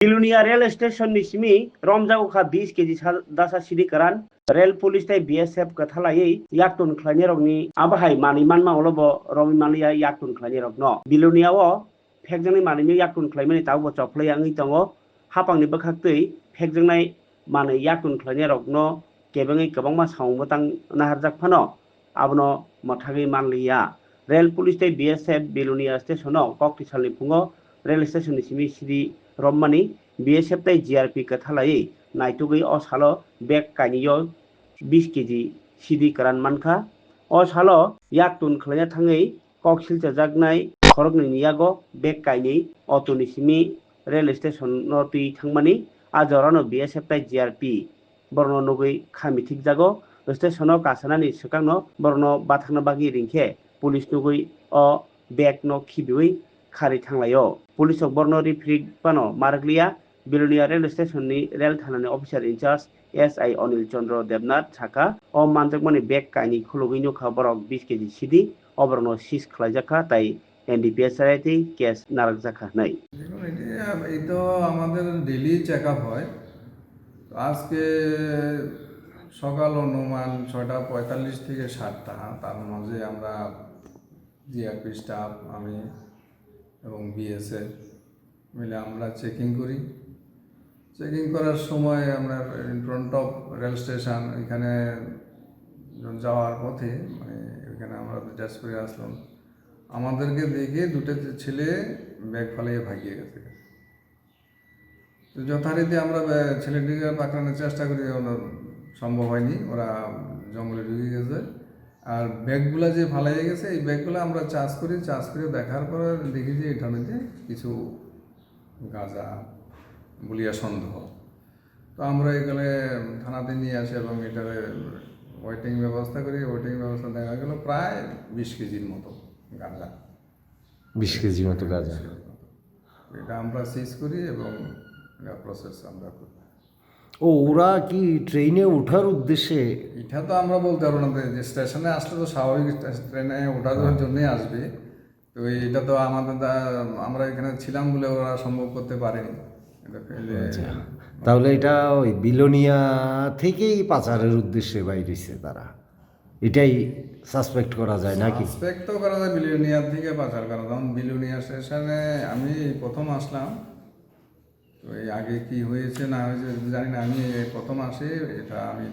बिलुनिया rail station निसिमी रमजागौखा 20 kg दासा सिरि कारान rail police ताई बीएसएफ कथालाई याक्टुन खलानि रगनि आबाहाय मानि मानमा अलब रमि मालिया याक्टुन खलानि रग न बिलुनिया ओ फेकजोंनि मानिनि याक्टुन खलाइमानि तावबो चपलाय आंनि दंगो हापांनि बखाक्तै फेकजोंनाय माने याक्टुन खलानि रग न केबङै गोबांमा सावबो तां नाहारजाक फानो आबनो मथागै मानलिया रेल पुलिस ताई बीएसएफ बिलुनिया स्टेशनाव कक्तिसालनि फुङाव रेल स्टेशन निसिमी सिरि रममानि बीएसएफ ताई जीआरपी कथालाई नाइटुगै अ सालो बेग कानियो 20 केजि सिरि कारान मानखा अ सालो याक्टुन खलाइना थाङै कक्सिल जागनाय खरगनि नियागो बेग काइनि अटो निसिमी रेल स्टेशन नति थांमानि आजरानो बीएसएफ ताई जीआरपी बरनो नुगै खामिथिक जागो स्टेशनाव कासानानि सिकांनो बरनो बाथांना बागि रिंखे पुलिस नुगै अ बेग न खिबिवै खारि थांलायो पुलिस बरनो रिफ्रिक पानो मारगलिया बिलुनिया रेल स्टेशन नि रेल थानानि अफिसार इंचार्ज एसआई अनिल चंद्र देवनाथ साका अ मानजकमानि बेग काइनि खुलुगैनो खबरक 20 केजि सिदि अबरनो सिस खलाइजाखा ताई एनडीपीएस आईटी केस नारकजाखा नै এই তো আমাদের ডেইলি চেক আপ হয় আজকে সকাল অনুমান 6:45 থেকে 7টা তার মাঝে আমরা জিআরপি স্টাফ আমি এবং বিএসএফ মিলে আমরা চেকিং করি চেকিং করার সময় আমরা in front of rail station এখানে যাওয়ার পথে মানে এখানে আমরা ড্যাশ করে আসলাম আমাদেরকে দেখে দুটো ছেলে ব্যাগ ফালিয়ে ভাগিয়ে গেছে তো যথারীতি আমরা ছেলেটিকে পাকড়ানোর চেষ্টা করি সম্ভব হয়নি ওরা জঙ্গলে ঢুকে গেছে আর ব্যাগগুলো যে ফালাইয়ে গেছে এই ব্যাগগুলো আমরা চার্জ করে দেখার পরে দেখি যে এখানেতে কিছু গাঁজা বলিয়া সন্দেহ তো আমরা এখানে থানাতে নিয়ে আসি এবং এটার ওয়েটিং ব্যবস্থা করি ওয়েটিং ব্যবস্থা দেখা গেল প্রায় 20 কেজির মতো গাঁজা 20 কেজি মতো গাঁজা এটা আমরা সিজ করি এবং এটা প্রসেস আমরা করি ওরা কি ট্রেনে ওঠার উদ্দেশ্যে এটা তো আমরা বলতে পারবো না যে স্টেশনে আসলে তো স্বাভাবিক ট্রেনে ওঠার জন্যই আসবে তো এটা তো আমাদের আমরা এখানে ছিলাম বলে ওরা সম্ভব করতে পারেনি তাহলে এটা ওই বিলোনিয়া থেকেই পাচারের উদ্দেশ্যে বাইরেছে তারা এটাই সাসপেক্ট করা যায় নাকি সাসপেক্ট তো করা যায় বিলোনিয়া থেকে পাচার করা কারণ বিলোনিয়া স্টেশনে আমি প্রথম আসলাম তো এই আগে কি হয়েছে না হয়েছে জানি না আমি প্রথম আসি এটা আমি